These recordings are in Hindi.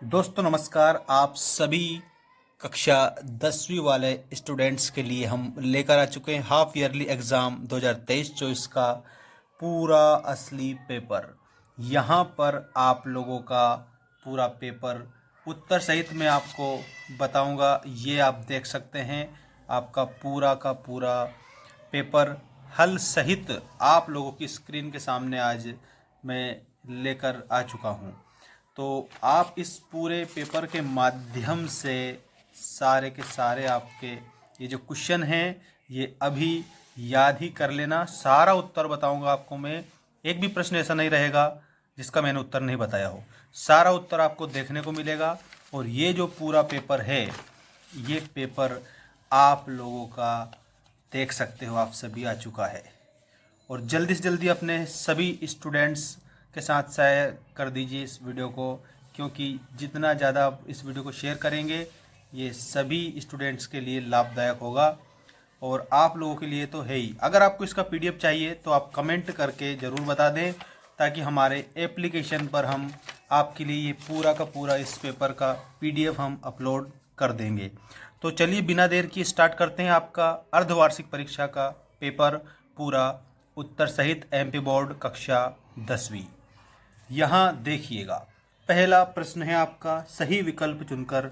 दोस्तों नमस्कार। आप सभी कक्षा 10वीं वाले स्टूडेंट्स के लिए हम लेकर आ चुके हैं हाफ ईयरली एग्ज़ाम 2023-24 का पूरा असली पेपर। यहाँ पर आप लोगों का पूरा पेपर उत्तर सहित मैं आपको बताऊंगा। ये आप देख सकते हैं, आपका पूरा का पूरा पेपर हल सहित आप लोगों की स्क्रीन के सामने आज मैं लेकर आ चुका हूँ। तो आप इस पूरे पेपर के माध्यम से सारे के सारे आपके ये जो क्वेश्चन हैं ये अभी याद ही कर लेना। सारा उत्तर बताऊंगा आपको मैं, एक भी प्रश्न ऐसा नहीं रहेगा जिसका मैंने उत्तर नहीं बताया हो। सारा उत्तर आपको देखने को मिलेगा। और ये जो पूरा पेपर है, ये पेपर आप लोगों का देख सकते हो, आप सभी आ चुका है। और जल्दी से जल्दी अपने सभी स्टूडेंट्स के साथ शेयर कर दीजिए इस वीडियो को, क्योंकि जितना ज़्यादा आप इस वीडियो को शेयर करेंगे ये सभी स्टूडेंट्स के लिए लाभदायक होगा। और आप लोगों के लिए तो है ही। अगर आपको इसका पीडीएफ चाहिए तो आप कमेंट करके ज़रूर बता दें, ताकि हमारे एप्लीकेशन पर हम आपके लिए ये पूरा का पूरा इस पेपर का पीडीएफ हम अपलोड कर देंगे। तो चलिए बिना देर की स्टार्ट करते हैं आपका अर्धवार्षिक परीक्षा का पेपर पूरा उत्तर सहित एमपी बोर्ड कक्षा 10वीं। यहाँ देखिएगा, पहला प्रश्न है आपका, सही विकल्प चुनकर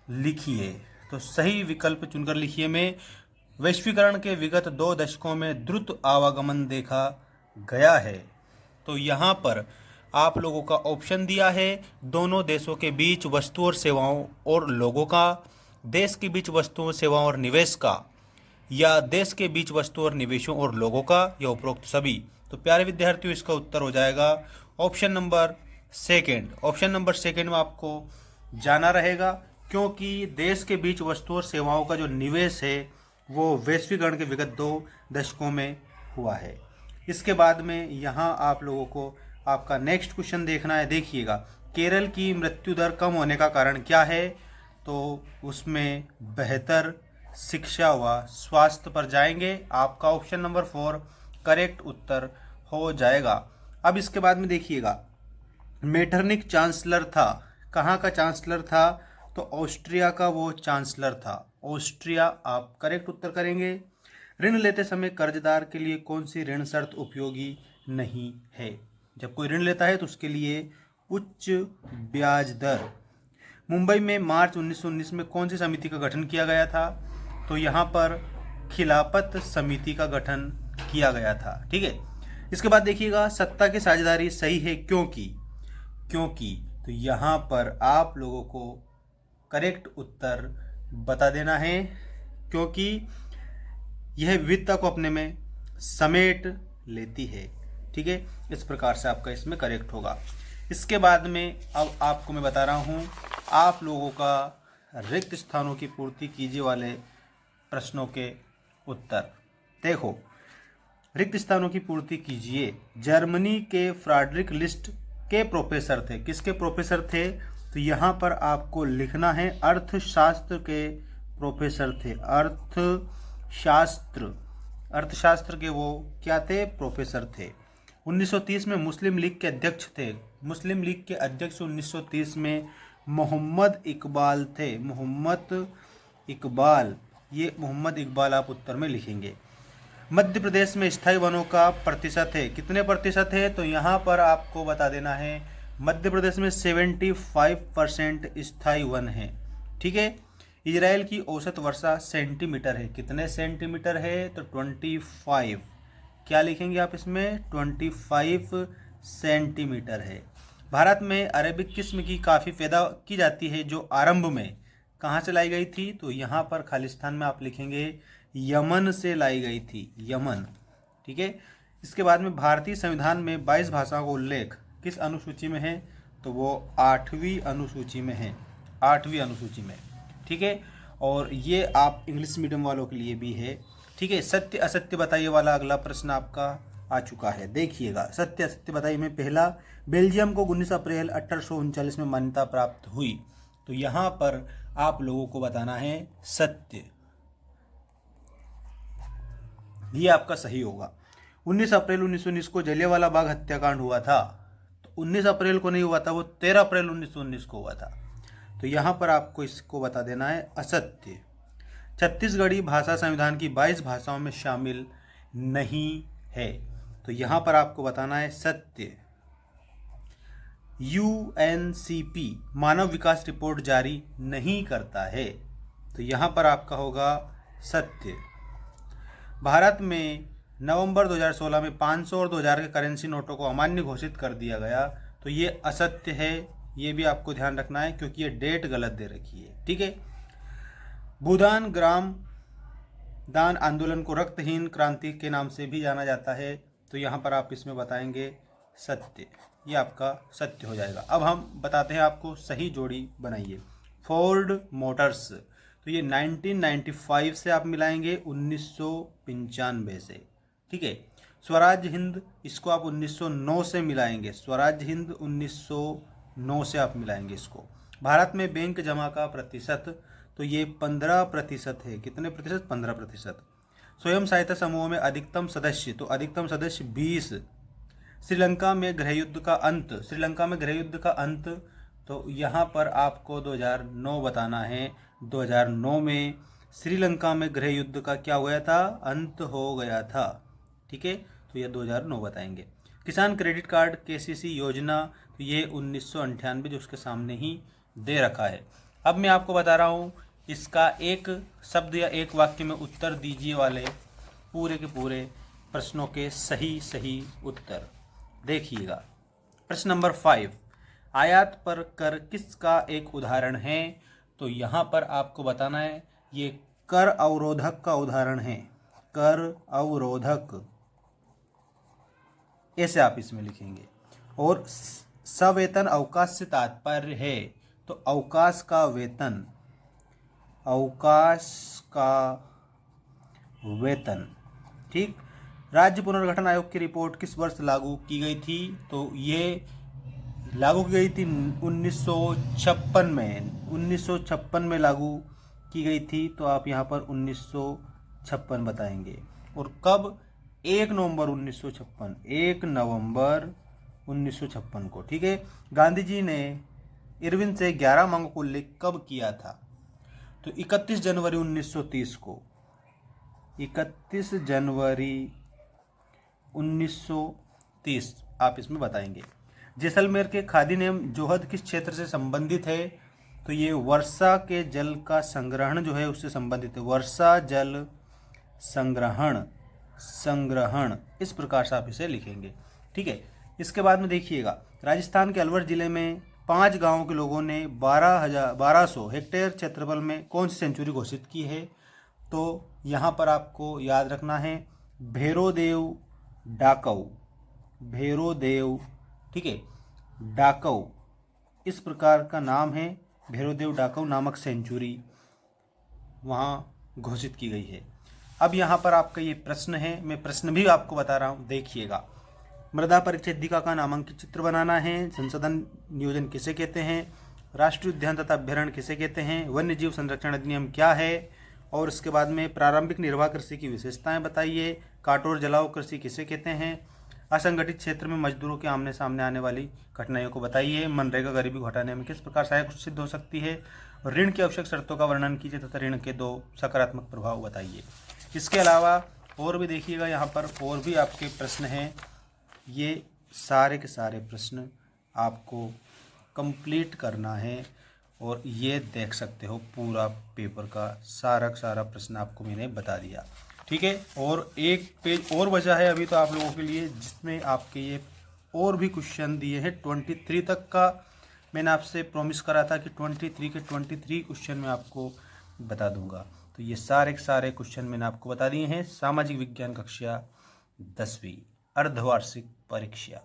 लिखिए। तो सही विकल्प चुनकर लिखिए में वैश्वीकरण के विगत 2 दशकों में द्रुत आवागमन देखा गया है। तो यहाँ पर आप लोगों का ऑप्शन दिया है, दोनों देशों के बीच वस्तु और सेवाओं और लोगों का, देश के बीच वस्तुओं सेवाओं और निवेश का, या देश के बीच वस्तु और निवेशों और लोगों का, या उपरोक्त सभी। तो प्यारे विद्यार्थियों, इसका उत्तर हो जाएगा option number second. Option number second में आपको जाना रहेगा, क्योंकि देश के बीच वस्तु और सेवाओं का जो निवेश है वो वैश्वीकरण के विगत 2 दशकों में हुआ है। इसके बाद में यहाँ आप लोगों को आपका नेक्स्ट क्वेश्चन देखना है। देखिएगा, केरल की मृत्यु दर कम होने का कारण क्या है? तो उसमें बेहतर शिक्षा व स्वास्थ्य पर जाएंगे। आपका ऑप्शन नंबर 4 करेक्ट उत्तर हो जाएगा। अब इसके बाद में देखिएगा, मेटरनिक चांसलर था, कहाँ का चांसलर था? तो ऑस्ट्रिया का वो चांसलर था, ऑस्ट्रिया। आप करेक्ट उत्तर करेंगे। ऋण लेते समय कर्जदार के लिए कौन सी ऋण शर्त उपयोगी नहीं है? जब कोई ऋण लेता है तो उसके लिए उच्च ब्याज दर। मुंबई में मार्च 1919 में कौन सी समिति का गठन किया गया था? तो यहाँ पर खिलाफत समिति का गठन किया गया था। ठीक है। इसके बाद देखिएगा, सत्ता की साझेदारी सही है क्योंकि तो यहाँ पर आप लोगों को करेक्ट उत्तर बता देना है, क्योंकि यह विविधता को अपने में समेट लेती है। ठीक है, इस प्रकार से आपका इसमें करेक्ट होगा। इसके बाद में अब आपको मैं बता रहा हूँ आप लोगों का रिक्त स्थानों की पूर्ति कीजिए वाले प्रश्नों के उत्तर। देखो, रिक्त स्थानों की पूर्ति कीजिए। जर्मनी के फ्रेडरिक लिस्ट के प्रोफेसर थे। किसके प्रोफेसर थे? तो यहाँ पर आपको लिखना है अर्थशास्त्र के प्रोफेसर थे। अर्थशास्त्र के वो क्या थे? प्रोफेसर थे। 1930 में मुस्लिम लीग के अध्यक्ष थे। मुस्लिम लीग के अध्यक्ष 1930 में मोहम्मद इकबाल थे। मोहम्मद इकबाल आप उत्तर में लिखेंगे। मध्य प्रदेश में स्थायी वनों का प्रतिशत है, कितने प्रतिशत है? तो यहाँ पर आपको बता देना है, मध्य प्रदेश में 75% स्थायी वन है। ठीक है। इजराइल की औसत वर्षा सेंटीमीटर है, कितने सेंटीमीटर है? तो 25। क्या लिखेंगे आप इसमें? 25 सेंटीमीटर है। भारत में अरेबिक किस्म की काफ़ी पैदा की जाती है, जो आरंभ में कहाँ से लाई गई थी? तो यहाँ पर खालिस्तान में आप लिखेंगे यमन से लाई गई थी, यमन। ठीक है। इसके बाद में भारतीय संविधान में 22 भाषाओं का उल्लेख किस अनुसूची में है? तो वो 8वीं अनुसूची में है, 8वीं अनुसूची में। ठीक है। और ये आप इंग्लिश मीडियम वालों के लिए भी है। ठीक है। सत्य असत्य बताइए वाला अगला प्रश्न आपका आ चुका है। देखिएगा, सत्य असत्य बताइए में पहला, बेल्जियम को 19 अप्रैल 1839 में मान्यता प्राप्त हुई। तो यहाँ पर आप लोगों को बताना है सत्य, ये आपका सही होगा। 19 अप्रैल 1919 को जलियांवाला बाग हत्याकांड हुआ था। तो 19 अप्रैल को नहीं हुआ था, वो 13 अप्रैल 1919 को हुआ था। तो यहाँ पर आपको इसको बता देना है असत्य। छत्तीसगढ़ी भाषा संविधान की 22 भाषाओं में शामिल नहीं है, तो यहाँ पर आपको बताना है सत्य। UNCP मानव विकास रिपोर्ट जारी नहीं करता है, तो यहाँ पर आपका होगा सत्य। भारत में नवंबर 2016 में 500 और 2000 के करेंसी नोटों को अमान्य घोषित कर दिया गया, तो ये असत्य है, ये भी आपको ध्यान रखना है क्योंकि ये डेट गलत दे रखी है, ठीक है। भूदान ग्राम दान आंदोलन को रक्तहीन क्रांति के नाम से भी जाना जाता है, तो यहाँ पर आप इसमें बताएंगे सत्य, ये आपका सत्य हो जाएगा। अब हम बताते हैं आपको सही जोड़ी बनाइए। फोर्ड मोटर्स, तो ये 1995 से आप मिलाएंगे 1995 से, ठीक है। स्वराज हिंद, इसको आप 1909 से मिलाएंगे, स्वराज हिंद 1909 से आप मिलाएंगे इसको। भारत में बैंक जमा का प्रतिशत, तो ये 15% है। कितने प्रतिशत? 15%। स्वयं सहायता समूहों में अधिकतम सदस्य, तो अधिकतम सदस्य 20। श्रीलंका में गृहयुद्ध का अंत, श्रीलंका में गृहयुद्ध का अंत, तो यहाँ पर आपको 2009 बताना है। 2009 में श्रीलंका में गृहयुद्ध का क्या हुआ था? अंत हो गया था, ठीक है, तो ये 2009 बताएंगे। किसान क्रेडिट कार्ड KCC योजना, तो ये 1998 जो उसके सामने ही दे रखा है। अब मैं आपको बता रहा हूँ इसका एक शब्द या एक वाक्य में उत्तर दीजिए वाले पूरे के पूरे प्रश्नों के सही उत्तर देखिएगा। प्रश्न नंबर 5, आयात पर कर किसका एक उदाहरण है? तो यहाँ पर आपको बताना है ये कर अवरोधक का उदाहरण है, कर अवरोधक, ऐसे आप इसमें लिखेंगे। और सवेतन अवकाश से तात्पर्य है, तो अवकाश का वेतन, अवकाश का वेतन, ठीक। राज्य पुनर्गठन आयोग की रिपोर्ट किस वर्ष लागू की गई थी? तो ये लागू की गई थी 1956 में, 1956 में लागू की गई थी, तो आप यहाँ पर 1956 बताएंगे। और कब? 1 नवंबर 1956, 1 नवंबर 1956 को, ठीक है। गांधी जी ने इरविन से 11 मांगों को उल्लेख कब किया था? तो 31 जनवरी 1930 को, 31 जनवरी 1930 आप इसमें बताएंगे। जैसलमेर के खादी नियम जोहद किस क्षेत्र से संबंधित है? तो ये वर्षा के जल का संग्रहण जो है उससे संबंधित है, वर्षा जल संग्रहण, संग्रहण, इस प्रकार से आप इसे लिखेंगे, ठीक है। इसके बाद में देखिएगा, राजस्थान के अलवर जिले में 5 गांवों के लोगों ने 1200 हेक्टेयर क्षेत्रफल में कौन सी सेंचुरी घोषित की है? तो यहाँ पर आपको याद रखना है भैरोदेव डाकऊ, भैरोदेव, ठीक है, डाकऊ, इस प्रकार का नाम है, भैरोदेव डाकऊ नामक सेंचुरी वहाँ घोषित की गई है। अब यहाँ पर आपका ये प्रश्न है, मैं प्रश्न भी आपको बता रहा हूँ, देखिएगा। मृदा परिच्छेदिका का नामांकित चित्र बनाना है। संसाधन नियोजन किसे कहते हैं? राष्ट्रीय उद्यान तथा अभ्यारण्य किसे कहते हैं? वन्य जीव संरक्षण अधिनियम क्या है? और उसके बाद में प्रारंभिक निर्वाह कृषि की विशेषताएं बताइए। काटोर जलाओ कृषि किसे कहते हैं? असंगठित क्षेत्र में मजदूरों के आमने सामने आने वाली कठिनाइयों को बताइए। मनरेगा गरीबी घटाने में किस प्रकार सहायक सिद्ध हो सकती है? ऋण की आवश्यक शर्तों का वर्णन कीजिए तथा ऋण के 2 सकारात्मक प्रभाव बताइए। इसके अलावा और भी देखिएगा, यहाँ पर और भी आपके प्रश्न हैं, ये सारे के सारे प्रश्न आपको कंप्लीट करना है और ये देख सकते हो पूरा पेपर का सारा प्रश्न आपको मैंने बता दिया, ठीक है। और एक पेज और बचा है अभी तो आप लोगों के लिए, जिसमें आपके ये और भी क्वेश्चन दिए हैं 23 तक का। मैंने आपसे प्रॉमिस करा था कि 23 के 23 क्वेश्चन मैं आपको बता दूंगा, तो ये सारे के सारे क्वेश्चन मैंने आपको बता दिए हैं। सामाजिक विज्ञान कक्षा 10वीं अर्धवार्षिक परीक्षा।